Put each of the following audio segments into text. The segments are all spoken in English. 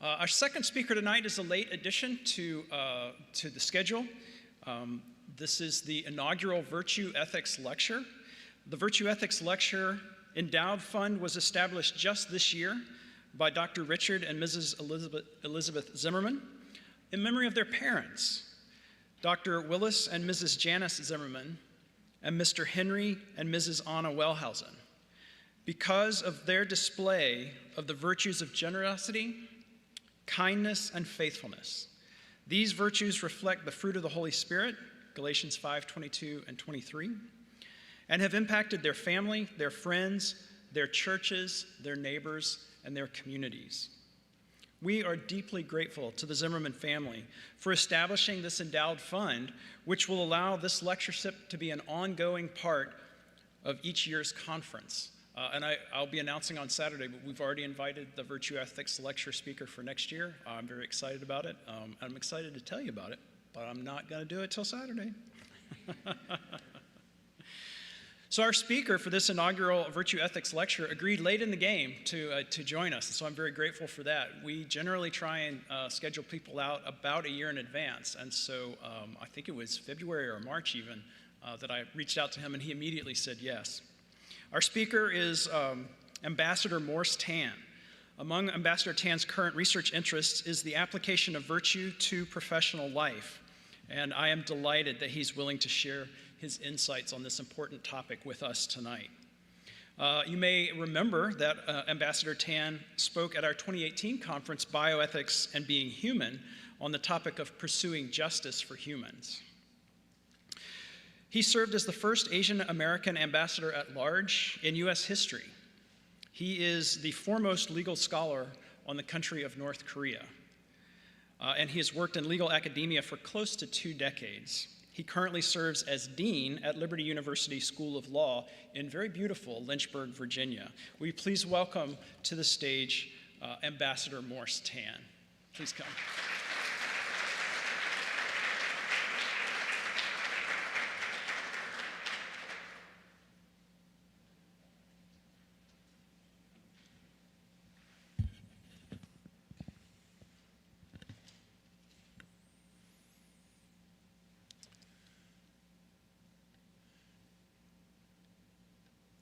Our second speaker tonight is a late addition to the schedule. This is the inaugural Virtue Ethics Lecture. The Virtue Ethics Lecture Endowed Fund was established just this year by Dr. Richard and Mrs. Elizabeth Zimmerman in memory of their parents, Dr. Willis and Mrs. Janice Zimmerman, and Mr. Henry and Mrs. Anna Wellhausen, because of their display of the virtues of generosity, kindness, and faithfulness. These virtues reflect the fruit of the Holy Spirit, Galatians 5:22 and 23, and have impacted their family, their friends, their churches, their neighbors, and their communities. We are deeply grateful to the Zimmerman family for establishing this endowed fund, which will allow this lectureship to be an ongoing part of each year's conference. And I'll be announcing on Saturday, but we've already invited the Virtue Ethics lecture speaker for next year. I'm very excited about it. I'm excited to tell you about it, but I'm not going to do it till Saturday. So our speaker for this inaugural Virtue Ethics lecture agreed late in the game to join us, and so I'm very grateful for that. We generally try and schedule people out about a year in advance, and so I think it was February or March even that I reached out to him, and he immediately said yes. Our speaker is Ambassador Morse Tan. Among Ambassador Tan's current research interests is the application of virtue to professional life, and I am delighted that he's willing to share his insights on this important topic with us tonight. You may remember that Ambassador Tan spoke at our 2018 conference, Bioethics and Being Human, on the topic of pursuing justice for humans. He served as the first Asian American ambassador at large in U.S. history. He is the foremost legal scholar on the country of North Korea, and he has worked in legal academia for close to 2 decades. He currently serves as dean at Liberty University School of Law in very beautiful Lynchburg, Virginia. Will you please welcome to the stage Ambassador Morse Tan. Please come.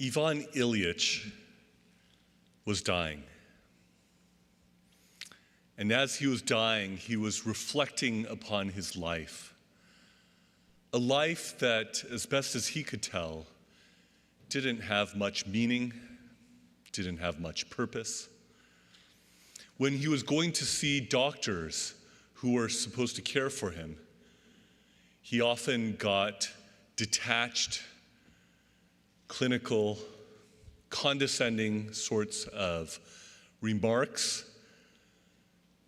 Ivan Ilyich was dying. And as he was dying, he was reflecting upon his life. A life that, as best as he could tell, didn't have much meaning, didn't have much purpose. When he was going to see doctors who were supposed to care for him, he often got detached, clinical, condescending sorts of remarks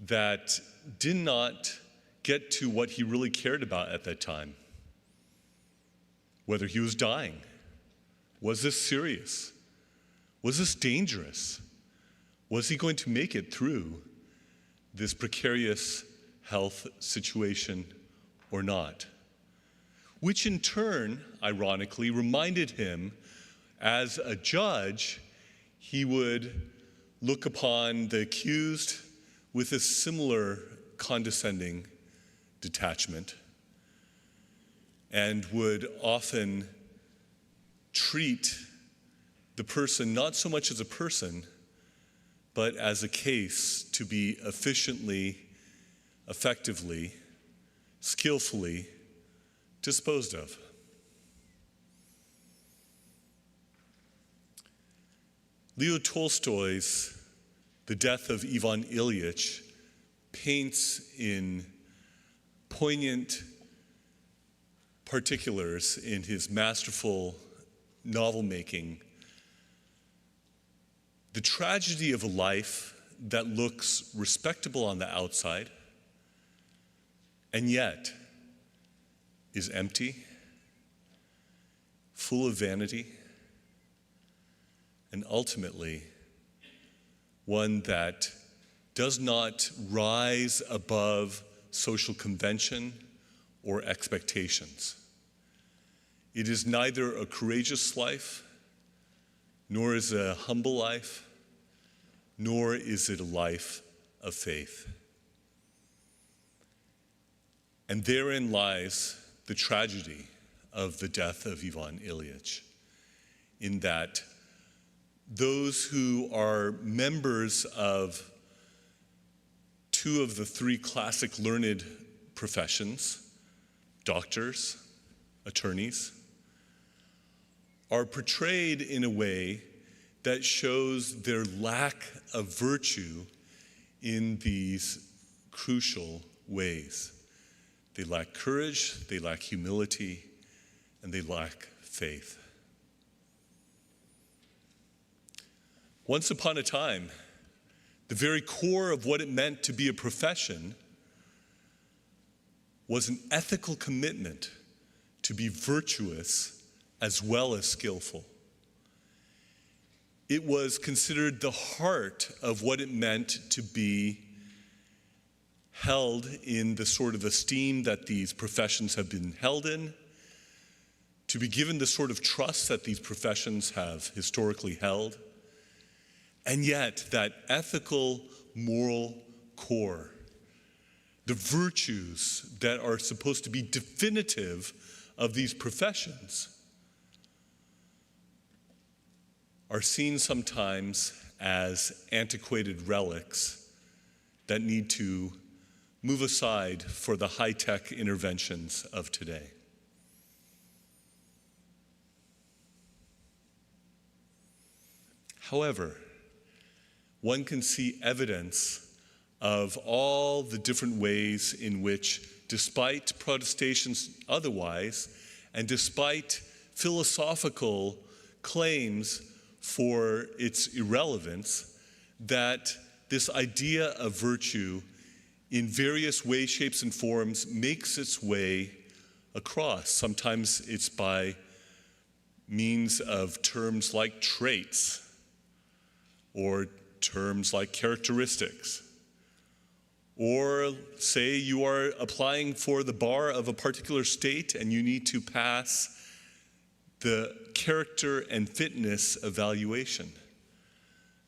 that did not get to what he really cared about at that time. Whether he was dying. Was this serious? Was this dangerous? Was he going to make it through this precarious health situation or not? Which in turn, ironically, reminded him, as a judge, he would look upon the accused with a similar condescending detachment and would often treat the person not so much as a person, but as a case to be efficiently, effectively, skillfully disposed of. Leo Tolstoy's The Death of Ivan Ilyich paints in poignant particulars in his masterful novel-making the tragedy of a life that looks respectable on the outside and yet is empty, full of vanity, and ultimately one that does not rise above social convention or expectations. It is neither a courageous life, nor is it a humble life, nor is it a life of faith. And therein lies the tragedy of the death of Ivan Ilyich, in that those who are members of two of the three classic learned professions, doctors, attorneys, are portrayed in a way that shows their lack of virtue in these crucial ways. They lack courage, they lack humility, and they lack faith. Once upon a time, the very core of what it meant to be a profession was an ethical commitment to be virtuous as well as skillful. It was considered the heart of what it meant to be held in the sort of esteem that these professions have been held in, to be given the sort of trust that these professions have historically held. And yet, that ethical, moral core, the virtues that are supposed to be definitive of these professions, are seen sometimes as antiquated relics that need to move aside for the high-tech interventions of today. However, one can see evidence of all the different ways in which, despite protestations otherwise, and despite philosophical claims for its irrelevance, that this idea of virtue in various ways, shapes, and forms makes its way across. Sometimes it's by means of terms like traits, or terms like characteristics. Or say you are applying for the bar of a particular state and you need to pass the character and fitness evaluation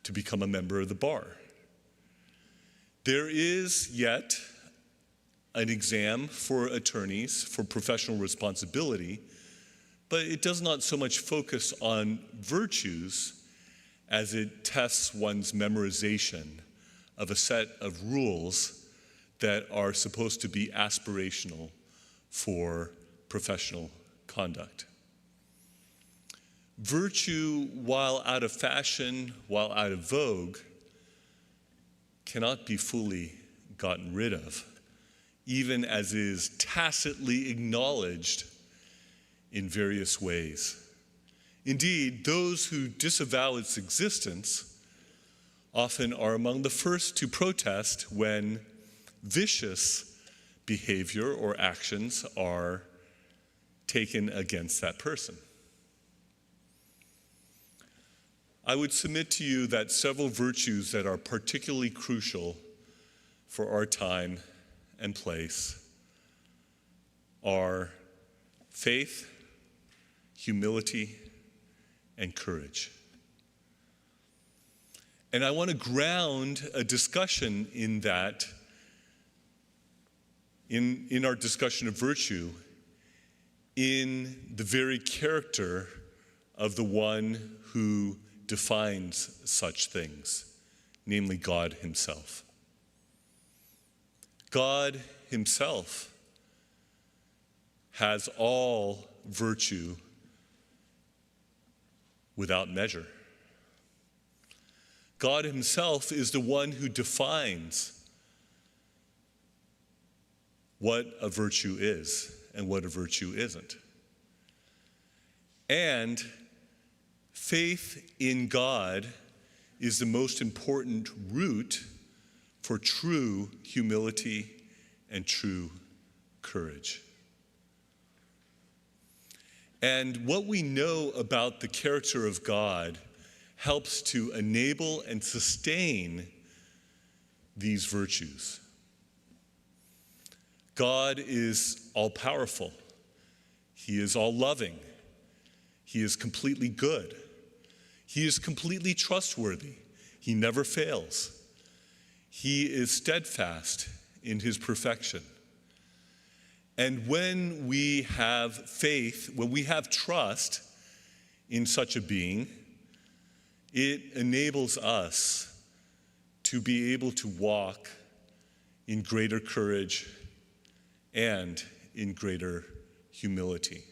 to become a member of the bar. There is yet an exam for attorneys for professional responsibility, but it does not so much focus on virtues as it tests one's memorization of a set of rules that are supposed to be aspirational for professional conduct. Virtue, while out of fashion, while out of vogue, cannot be fully gotten rid of, even as is tacitly acknowledged in various ways. Indeed, those who disavow its existence often are among the first to protest when vicious behavior or actions are taken against that person. I would submit to you that several virtues that are particularly crucial for our time and place are faith, humility, and courage. And I want to ground a discussion in that, in our discussion of virtue, in the very character of the one who defines such things, namely God himself. God himself has all virtue without measure. God himself is the one who defines what a virtue is and what a virtue isn't. And faith in God is the most important root for true humility and true courage. And what we know about the character of God helps to enable and sustain these virtues. God is all-powerful. He is all-loving. He is completely good. He is completely trustworthy. He never fails. He is steadfast in his perfection. And when we have faith, when we have trust in such a being, it enables us to be able to walk in greater courage and in greater humility.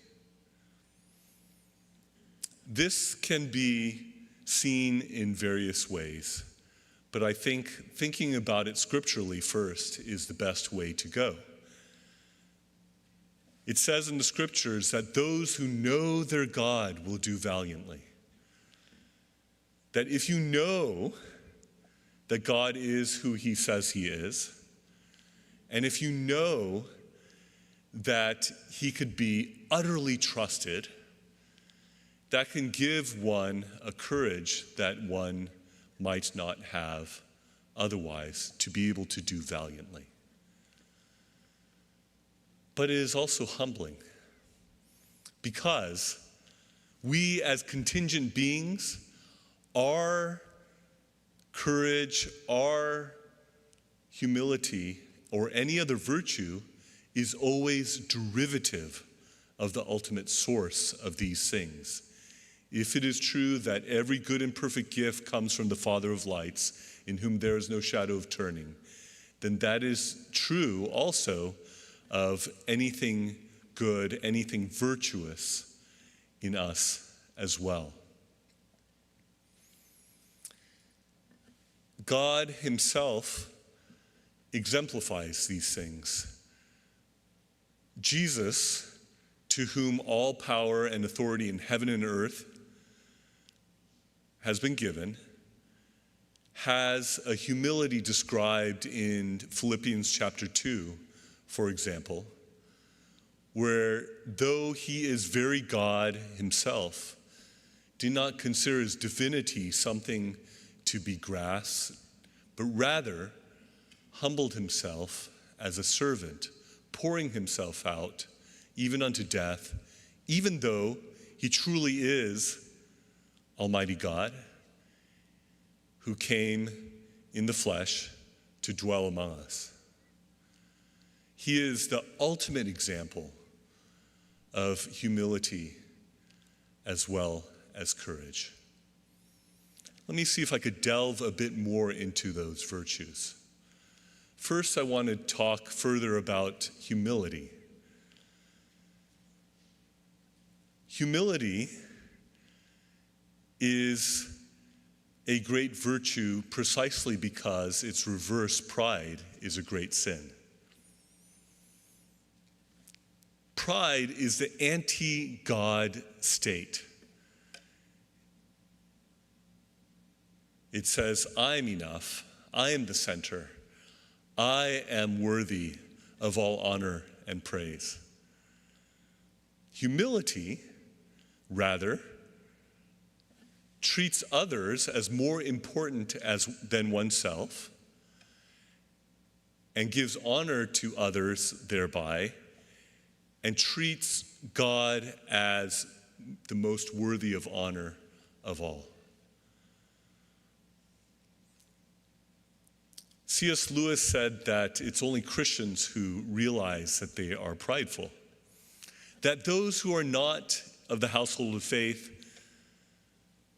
This can be seen in various ways, but I think thinking about it scripturally first is the best way to go. It says in the scriptures that those who know their God will do valiantly. That if you know that God is who he says he is, and if you know that he could be utterly trusted, that can give one a courage that one might not have otherwise to be able to do valiantly. But it is also humbling because we as contingent beings, our courage, our humility, or any other virtue is always derivative of the ultimate source of these things. If it is true that every good and perfect gift comes from the Father of lights, in whom there is no shadow of turning, then that is true also of anything good, anything virtuous in us as well. God himself exemplifies these things. Jesus, to whom all power and authority in heaven and earth has been given, has a humility described in Philippians chapter 2, for example, where though he is very God himself, did not consider his divinity something to be grasped, but rather humbled himself as a servant, pouring himself out even unto death, even though he truly is Almighty God, who came in the flesh to dwell among us. He is the ultimate example of humility as well as courage. Let me see if I could delve a bit more into those virtues. First, I want to talk further about humility. Humility is a great virtue precisely because its reverse, pride, is a great sin. Pride is the anti-God state. It says, I'm enough, I am the center, I am worthy of all honor and praise. Humility, rather, treats others as more important than oneself and gives honor to others thereby, and treats God as the most worthy of honor of all. C.S. Lewis said that it's only Christians who realize that they are prideful, that those who are not of the household of faith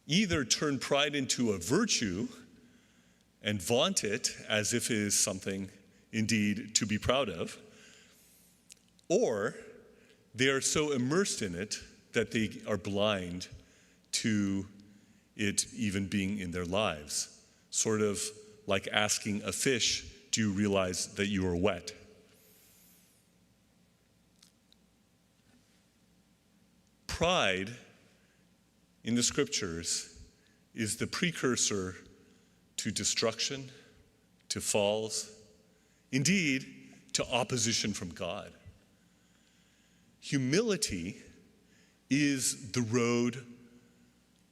either turn pride into a virtue and vaunt it as if it is something indeed to be proud of, or they are so immersed in it that they are blind to it even being in their lives, sort of like asking a fish, do you realize that you are wet? Pride in the scriptures is the precursor to destruction, to falls, indeed, to opposition from God. Humility is the road,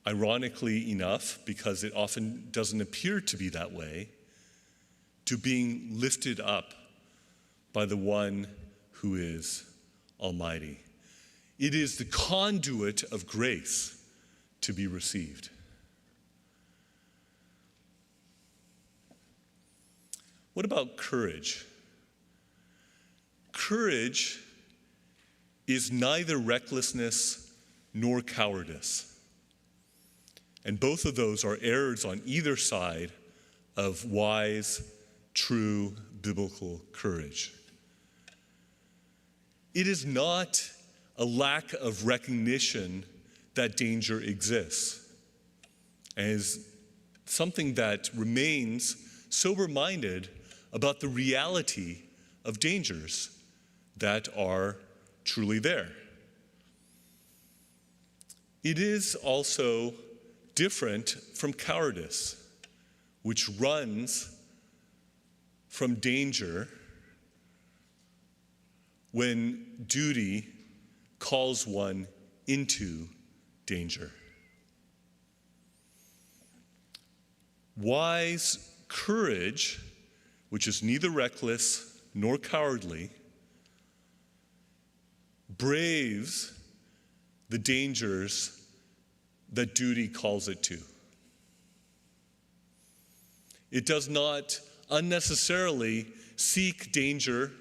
ironically enough, because it often doesn't appear to be that way, to being lifted up by the one who is Almighty. It is the conduit of grace to be received. What about courage? Courage is neither recklessness nor cowardice. And both of those are errors on either side of wise, true, biblical courage. It is not a lack of recognition that danger exists, and is something that remains sober-minded about the reality of dangers that are truly there. It is also different from cowardice, which runs from danger when duty calls one into danger. Wise courage, which is neither reckless nor cowardly, braves the dangers that duty calls it to. It does not unnecessarily seek danger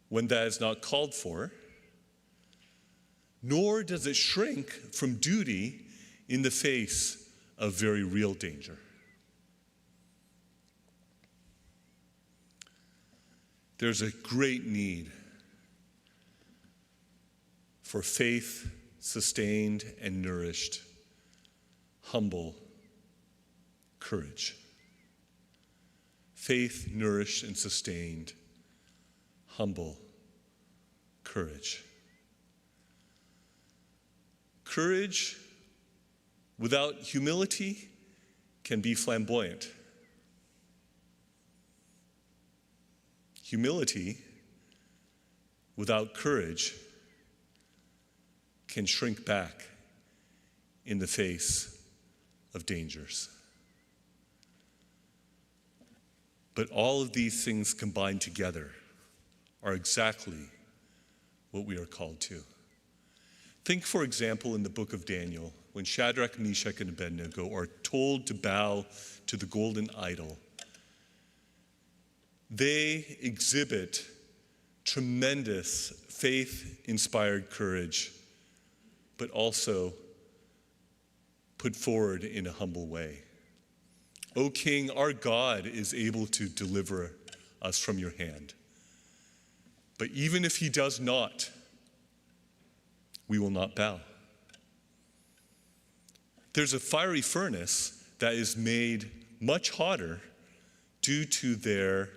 when that is not called for, nor does it shrink from duty in the face of very real danger. There's a great need for faith-sustained and nourished, humble courage. Faith-nourished and sustained, humble courage. Courage without humility can be flamboyant. Humility without courage can shrink back in the face of dangers. But all of these things combined together are exactly what we are called to. Think, for example, in the book of Daniel, when Shadrach, Meshach, and Abednego are told to bow to the golden idol. They exhibit tremendous faith-inspired courage, but also put forward in a humble way. O King, our God is able to deliver us from your hand. But even if he does not, we will not bow. There's a fiery furnace that is made much hotter due to their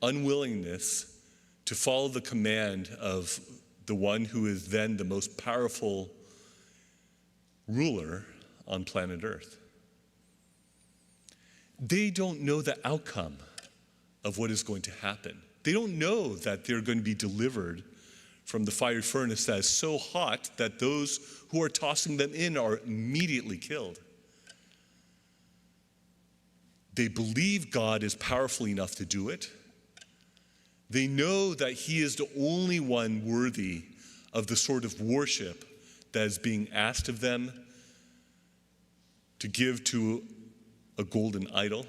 unwillingness to follow the command of the one who is then the most powerful ruler on planet Earth. They don't know the outcome of what is going to happen. They don't know that they're going to be delivered from the fiery furnace that is so hot that those who are tossing them in are immediately killed. They believe God is powerful enough to do it. They know that he is the only one worthy of the sort of worship that is being asked of them to give to a golden idol.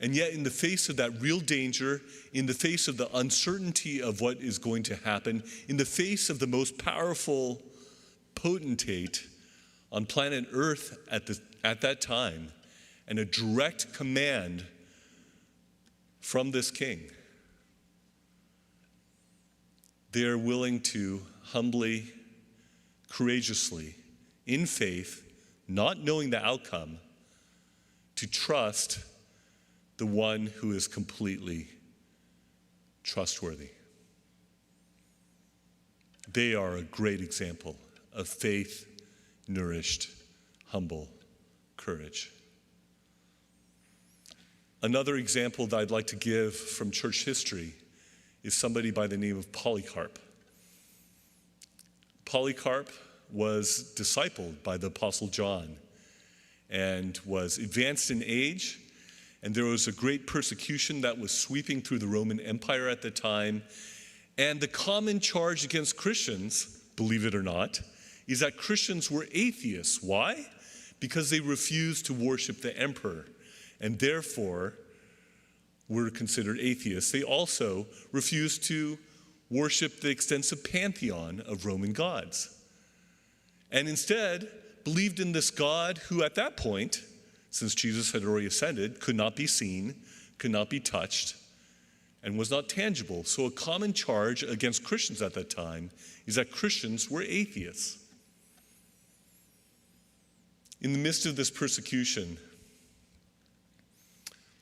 And yet, in the face of that real danger, in the face of the uncertainty of what is going to happen, in the face of the most powerful potentate on planet Earth at that time, and a direct command from this king, they are willing to humbly, courageously, in faith, not knowing the outcome, to trust the one who is completely trustworthy. They are a great example of faith-nourished, humble courage. Another example that I'd like to give from church history is somebody by the name of Polycarp. Polycarp was discipled by the Apostle John and was advanced in age, and there was a great persecution that was sweeping through the Roman Empire at the time. And the common charge against Christians, believe it or not, is that Christians were atheists. Why? because they refused to worship the emperor and therefore were considered atheists. They also refused to worship the extensive pantheon of Roman gods, and instead believed in this God who at that point, since Jesus had already ascended, could not be seen, could not be touched, and was not tangible. So a common charge against Christians at that time is that Christians were atheists. In the midst of this persecution,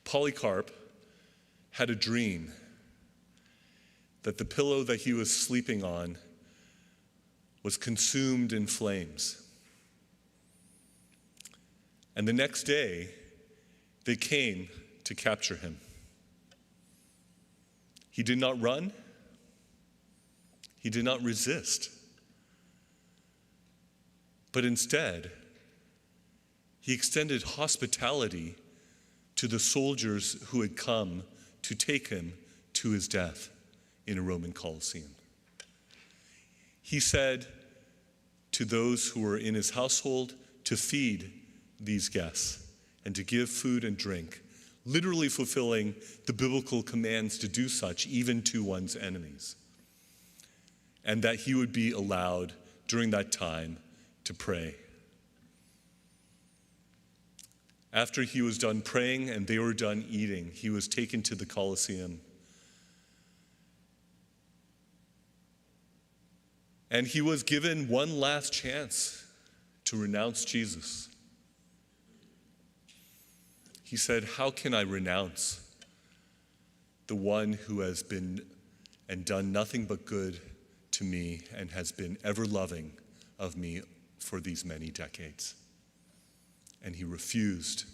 Polycarp had a dream that the pillow that he was sleeping on was consumed in flames. And the next day, they came to capture him. He did not run. He did not resist. But instead, he extended hospitality to the soldiers who had come to take him to his death in a Roman Colosseum. He said to those who were in his household to feed these guests and to give food and drink, literally fulfilling the biblical commands to do such even to one's enemies. And that he would be allowed during that time to pray. After he was done praying and they were done eating, he was taken to the Colosseum. And he was given one last chance to renounce Jesus. He said, "How can I renounce the one who has been and done nothing but good to me and has been ever loving of me for these many decades?" And he refused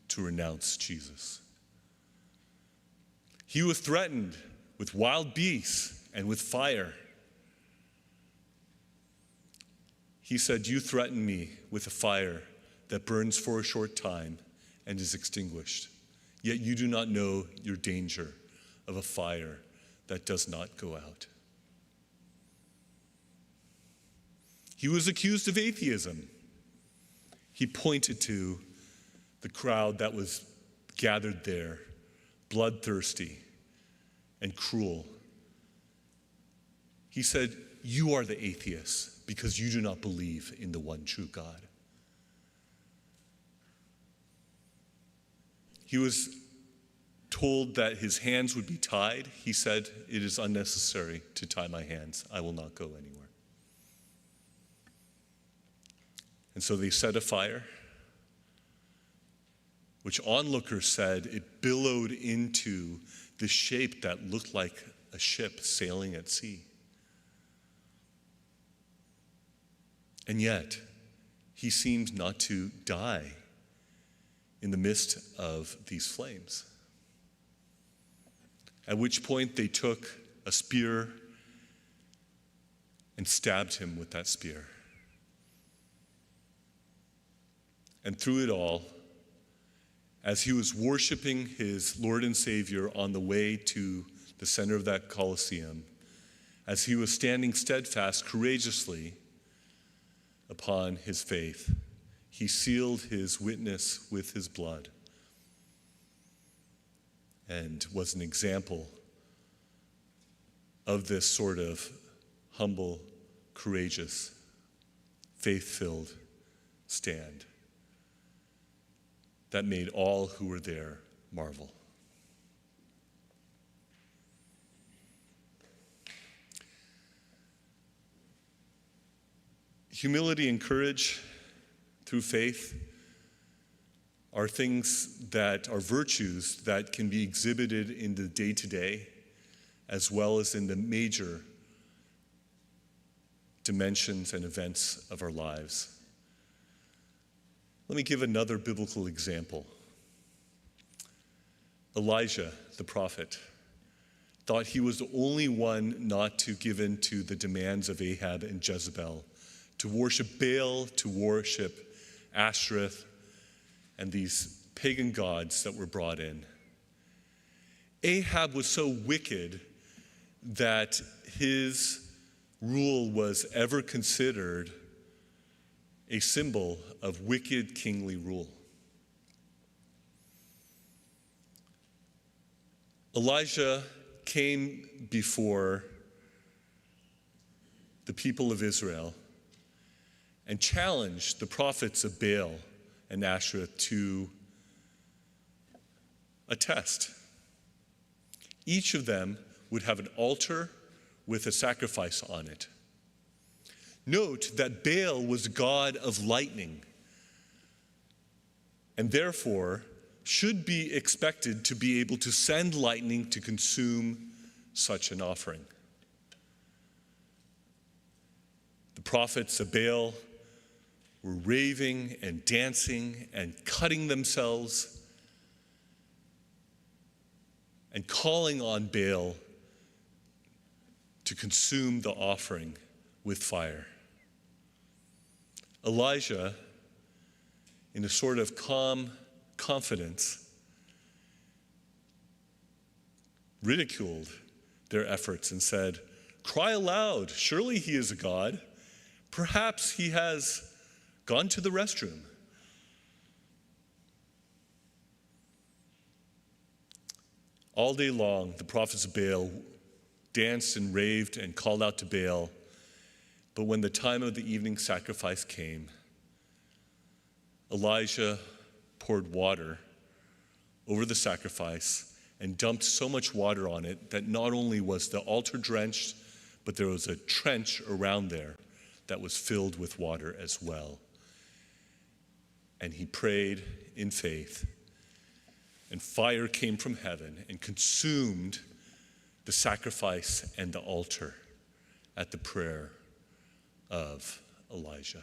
to renounce Jesus. He was threatened with wild beasts and with fire. He said, "You threaten me with a fire that burns for a short time and is extinguished, yet you do not know your danger of a fire that does not go out." He was accused of atheism. He pointed to the crowd that was gathered there, bloodthirsty and cruel. He said, "You are the atheists because you do not believe in the one true God." He was told that his hands would be tied. He said, "It is unnecessary to tie my hands. I will not go anywhere." And so they set a fire, which onlookers said it billowed into the shape that looked like a ship sailing at sea. And yet, he seemed not to die in the midst of these flames. At which point they took a spear and stabbed him with that spear. And through it all, as he was worshiping his Lord and Savior on the way to the center of that Colosseum, as he was standing steadfast, courageously upon his faith, he sealed his witness with his blood and was an example of this sort of humble, courageous, faith-filled stand that made all who were there marvel. Humility and courage through faith are things that are virtues that can be exhibited in the day-to-day as well as in the major dimensions and events of our lives. Let me give another biblical example. Elijah, the prophet, thought he was the only one not to give in to the demands of Ahab and Jezebel, to worship Baal, to worship Ashtoreth, and these pagan gods that were brought in. Ahab was so wicked that his rule was ever considered a symbol of wicked kingly rule. Elijah came before the people of Israel and challenged the prophets of Baal and Asherah to a test. Each of them would have an altar with a sacrifice on it. Note that Baal was god of lightning, and therefore should be expected to be able to send lightning to consume such an offering. The prophets of Baal were raving and dancing and cutting themselves and calling on Baal to consume the offering with fire. Elijah, in a sort of calm confidence, ridiculed their efforts and said, "Cry aloud, surely he is a god. Perhaps he has gone to the restroom." All day long, the prophets of Baal danced and raved and called out to Baal. But when the time of the evening sacrifice came, Elijah poured water over the sacrifice and dumped so much water on it that not only was the altar drenched, but there was a trench around there that was filled with water as well. And he prayed in faith, and fire came from heaven and consumed the sacrifice and the altar at the prayer of Elijah.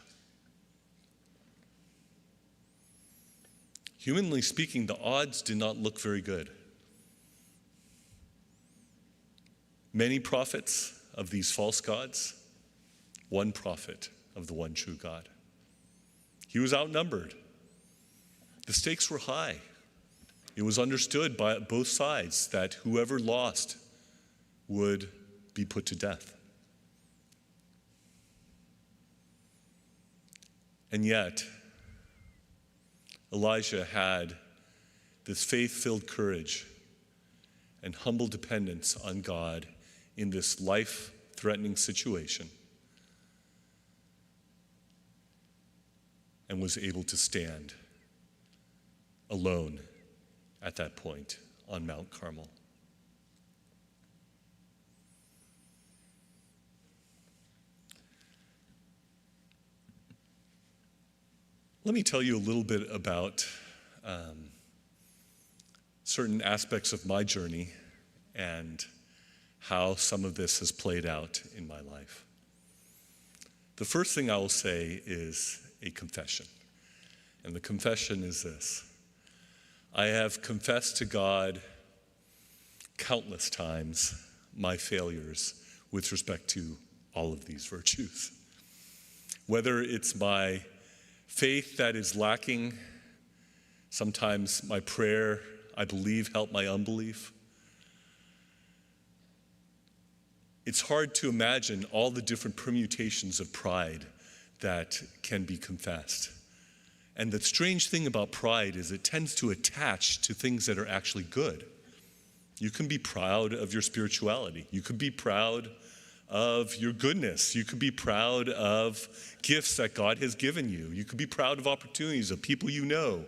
Humanly speaking, the odds did not look very good. Many prophets of these false gods, one prophet of the one true God. He was outnumbered. The stakes were high. It was understood by both sides that whoever lost would be put to death. And yet, Elijah had this faith-filled courage and humble dependence on God in this life-threatening situation, and was able to stand alone at that point on Mount Carmel. Let me tell you a little bit about certain aspects of my journey and how some of this has played out in my life. The first thing I will say is a confession. And the confession is this: I have confessed to God countless times my failures with respect to all of these virtues. Whether it's my faith that is lacking, sometimes my prayer, I believe, helped my unbelief. It's hard to imagine all the different permutations of pride that can be confessed. And the strange thing about pride is it tends to attach to things that are actually good. You can be proud of your spirituality. You could be proud of your goodness. You could be proud of gifts that God has given you. You could be proud of opportunities, of people you know.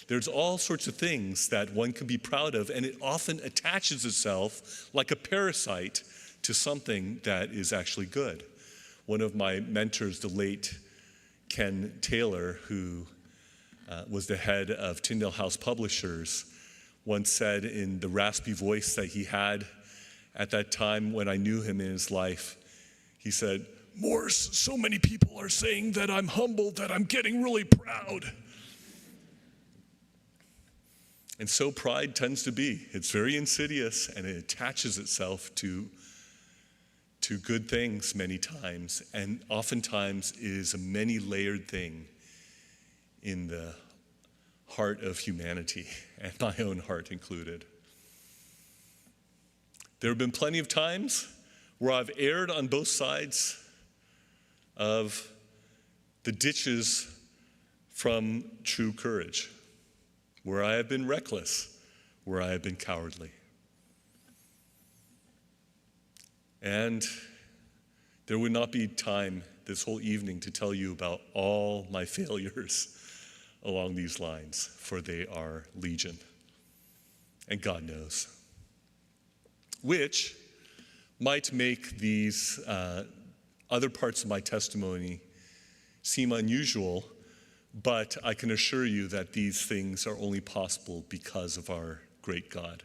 There's all sorts of things that one can be proud of, and it often attaches itself like a parasite to something that is actually good. One of my mentors, the late Ken Taylor, who was the head of Tyndale House Publishers, once said in the raspy voice that he had at that time when I knew him in his life, he said, "Morse, so many people are saying that I'm humble, that I'm getting really proud." And so pride tends to be. It's very insidious, and it attaches itself to good things many times, and oftentimes is a many-layered thing in the heart of humanity, and my own heart included. There have been plenty of times where I've erred on both sides of the ditches from true courage, where I have been reckless, where I have been cowardly. And there would not be time this whole evening to tell you about all my failures along these lines, for they are legion. And God knows. Which might make these other parts of my testimony seem unusual, but I can assure you that these things are only possible because of our great God.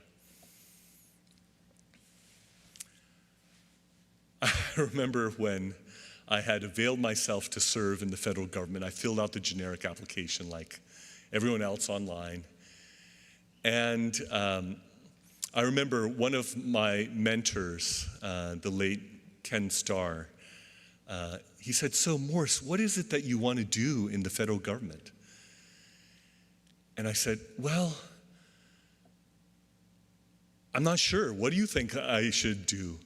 I remember when I had availed myself to serve in the federal government. I filled out the generic application like everyone else online. And I remember one of my mentors, the late Ken Starr, he said, "So Morse, what is it that you want to do in the federal government?" And I said, "Well, I'm not sure. What do you think I should do?"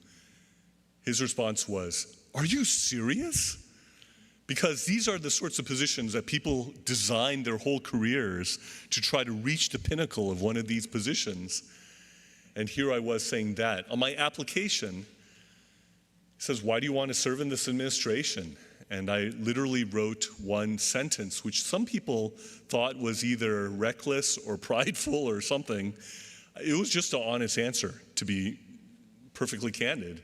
His response was, "Are you serious? Because these are the sorts of positions that people design their whole careers to try to reach the pinnacle of one of these positions." And here I was saying that. On my application, it says, "Why do you want to serve in this administration?" And I literally wrote one sentence, which some people thought was either reckless or prideful or something. It was just an honest answer, to be perfectly candid.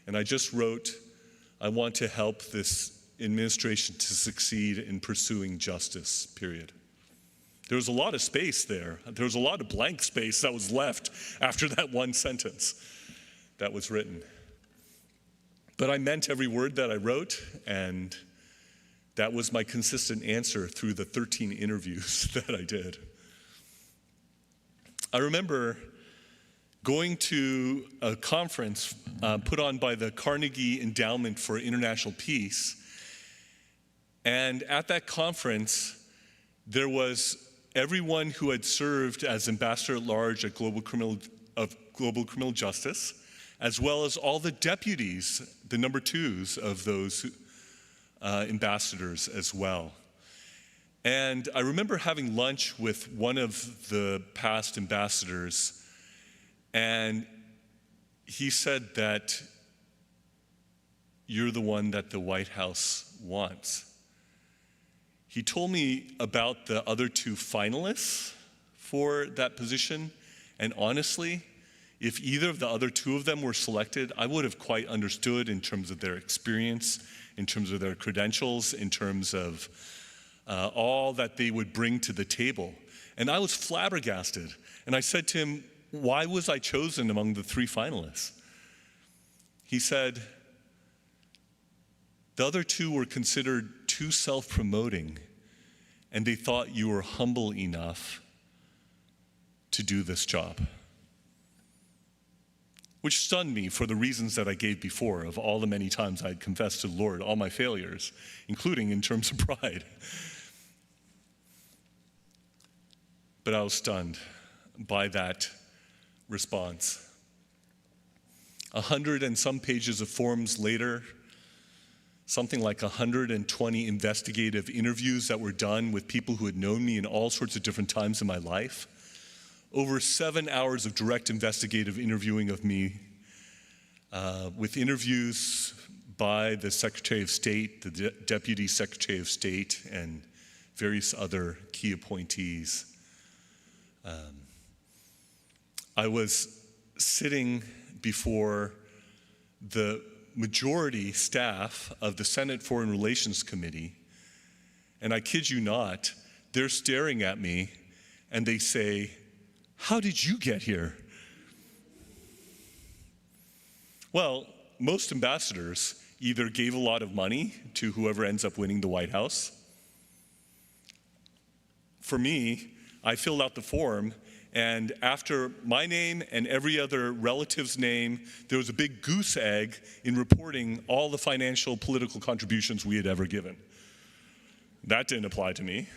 And I just wrote, "I want to help this administration to succeed in pursuing justice, period." There was a lot of space there. There was a lot of blank space that was left after that one sentence that was written. But I meant every word that I wrote, and that was my consistent answer through the 13 interviews that I did. I remember going to a conference put on by the Carnegie Endowment for International Peace, and at that conference, there was everyone who had served as ambassador at large at Global Criminal Justice, as well as all the deputies, the number twos of those ambassadors as well. And I remember having lunch with one of the past ambassadors, and he said that, "You're the one that the White House wants." He told me about the other two finalists for that position, and honestly, if either of the other two of them were selected, I would have quite understood in terms of their experience, in terms of their credentials, in terms of all that they would bring to the table. And I was flabbergasted. And I said to him, "Why was I chosen among the three finalists?" He said, "The other two were considered too self-promoting, and they thought you were humble enough to do this job." Which stunned me for the reasons that I gave before, of all the many times I had confessed to the Lord all my failures, including in terms of pride. But I was stunned by that response. 100 and some pages of forms later, something like 120 investigative interviews that were done with people who had known me in all sorts of different times in my life, over 7 hours of direct investigative interviewing of me, with interviews by the Secretary of State, the Deputy Secretary of State, and various other key appointees. I was sitting before the majority staff of the Senate Foreign Relations Committee, and I kid you not, they're staring at me and they say, "How did you get here?" Well, most ambassadors either gave a lot of money to whoever ends up winning the White House. For me, I filled out the form, and after my name and every other relative's name, there was a big goose egg in reporting all the financial, political contributions we had ever given. That didn't apply to me.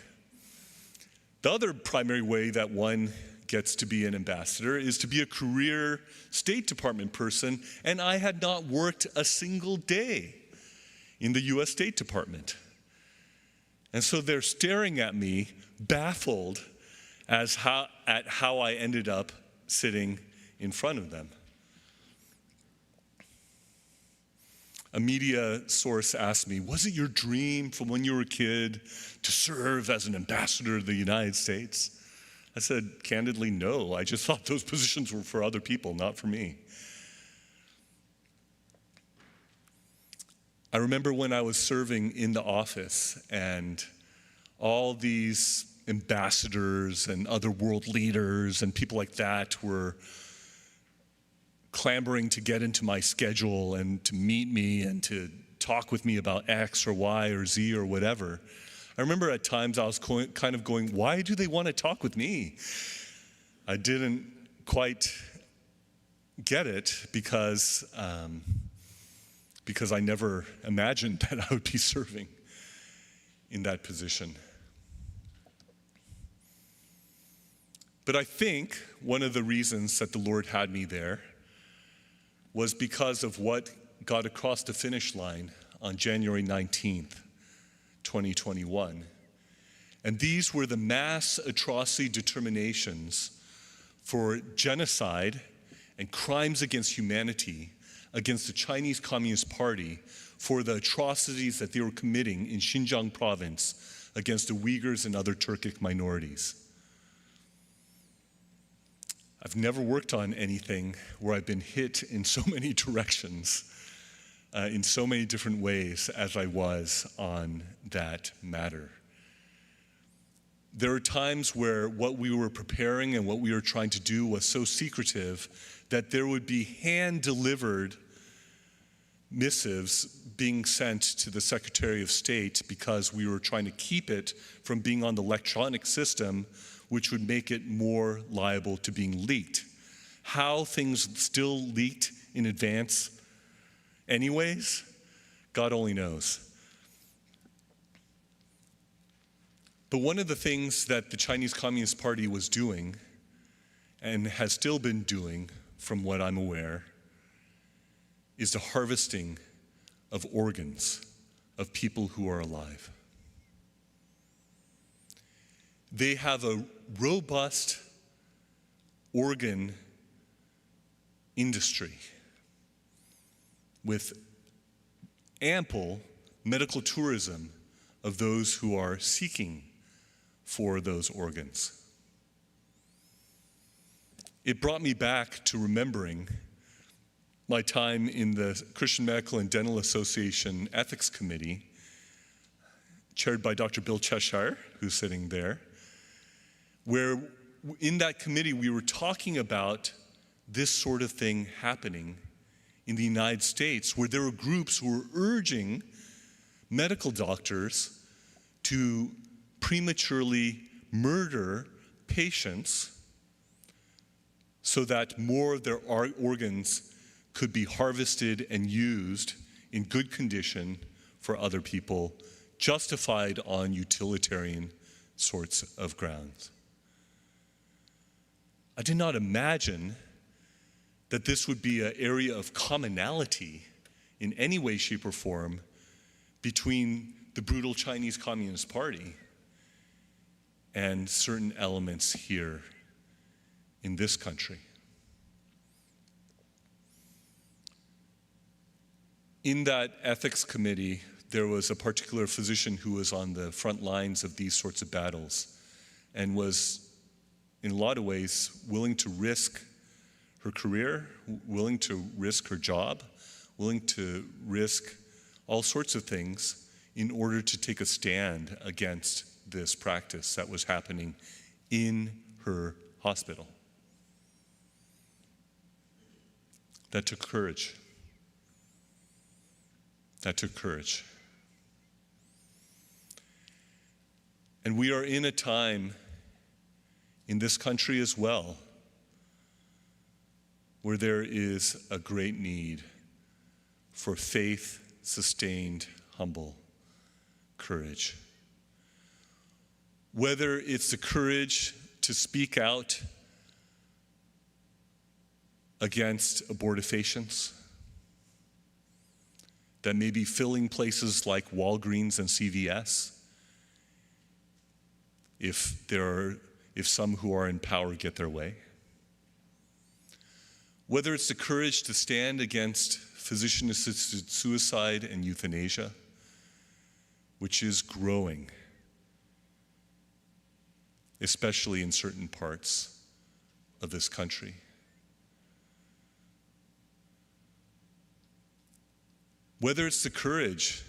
The other primary way that one gets to be an ambassador is to be a career State Department person, and I had not worked a single day in the US State Department. And so they're staring at me, baffled at how I ended up sitting in front of them. A media source asked me, was it your dream from when you were a kid to serve as an ambassador of the United States? I said, candidly, no. I just thought those positions were for other people, not for me. I remember when I was serving in the office and all these ambassadors and other world leaders and people like that were clamoring to get into my schedule and to meet me and to talk with me about X or Y or Z or whatever. I remember at times I was kind of going, why do they want to talk with me? I didn't quite get it because I never imagined that I would be serving in that position. But I think one of the reasons that the Lord had me there was because of what got across the finish line on January 19th, 2021. And these were the mass atrocity determinations for genocide and crimes against humanity against the Chinese Communist Party for the atrocities that they were committing in Xinjiang province against the Uyghurs and other Turkic minorities. I've never worked on anything where I've been hit in so many directions, in so many different ways as I was on that matter. There are times where what we were preparing and what we were trying to do was so secretive that there would be hand-delivered missives being sent to the Secretary of State because we were trying to keep it from being on the electronic system, which would make it more liable to being leaked. How things still leaked in advance anyways, God only knows. But one of the things that the Chinese Communist Party was doing, and has still been doing, from what I'm aware, is the harvesting of organs of people who are alive. They have a robust organ industry with ample medical tourism of those who are seeking for those organs. It brought me back to remembering my time in the Christian Medical and Dental Association Ethics Committee, chaired by Dr. Bill Cheshire, who's sitting there, where in that committee we were talking about this sort of thing happening in the United States, where there were groups who were urging medical doctors to prematurely murder patients so that more of their organs could be harvested and used in good condition for other people, justified on utilitarian sorts of grounds. I did not imagine that this would be an area of commonality in any way, shape, or form between the brutal Chinese Communist Party and certain elements here in this country. In that ethics committee, there was a particular physician who was on the front lines of these sorts of battles and was, in a lot of ways, willing to risk her career, willing to risk her job, willing to risk all sorts of things in order to take a stand against this practice that was happening in her hospital. That took courage. That took courage. And we are in a time in this country as well where there is a great need for faith-sustained, humble courage. Whether it's the courage to speak out against abortifacients that may be filling places like Walgreens and CVS if some who are in power get their way. Whether it's the courage to stand against physician-assisted suicide and euthanasia, which is growing, especially in certain parts of this country. Whether it's the courage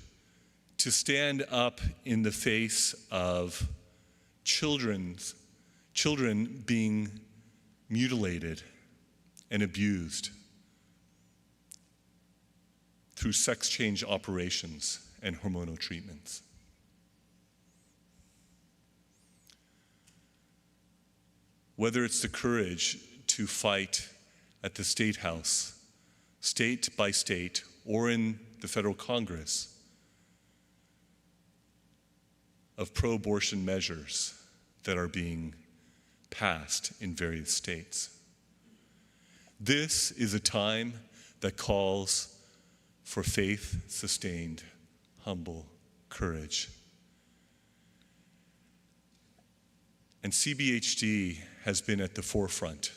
to stand up in the face of children being mutilated and abused through sex change operations and hormonal treatments. Whether it's the courage to fight at the State House, state by state, or in the federal Congress, of pro-abortion measures that are being passed in various states. This is a time that calls for faith-sustained, humble courage. And CBHD has been at the forefront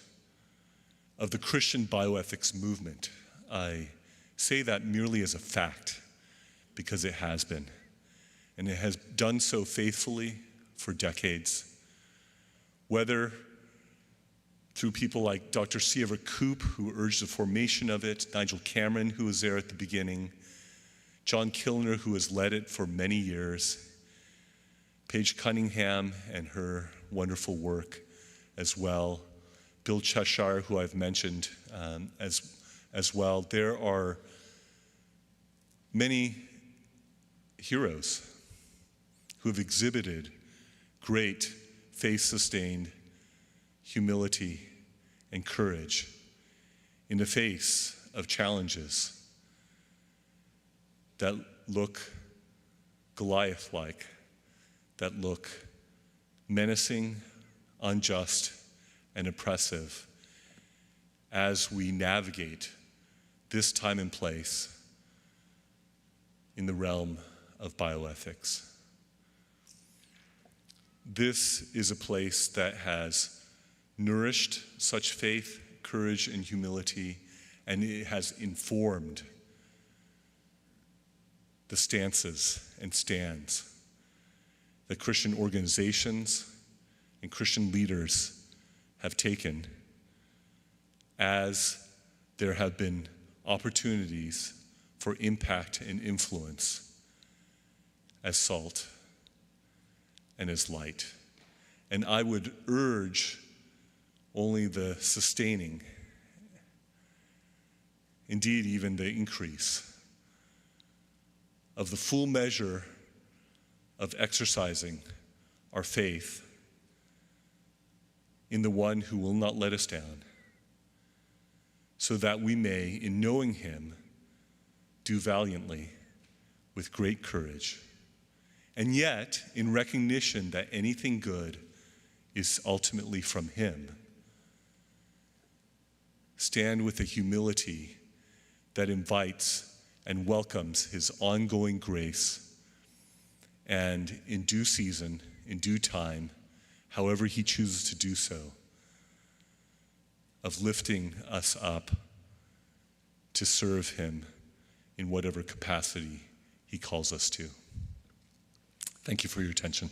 of the Christian bioethics movement. I say that merely as a fact because it has been. And it has done so faithfully for decades. Whether through people like Dr. Siever Koop, who urged the formation of it, Nigel Cameron, who was there at the beginning, John Kilner, who has led it for many years, Paige Cunningham and her wonderful work as well, Bill Cheshire, who I've mentioned as well. There are many heroes who have exhibited great faith-sustained humility and courage in the face of challenges that look Goliath-like, that look menacing, unjust, and oppressive as we navigate this time and place in the realm of bioethics. This is a place that has nourished such faith, courage, and humility, and it has informed the stances and stands that Christian organizations and Christian leaders have taken as there have been opportunities for impact and influence as salt and as light. And I would urge only the sustaining, indeed even the increase, of the full measure of exercising our faith in the one who will not let us down, so that we may, in knowing him, do valiantly with great courage, and yet in recognition that anything good is ultimately from him, stand with a humility that invites and welcomes his ongoing grace, and in due season, in due time, however he chooses to do so, of lifting us up to serve him in whatever capacity he calls us to. Thank you for your attention.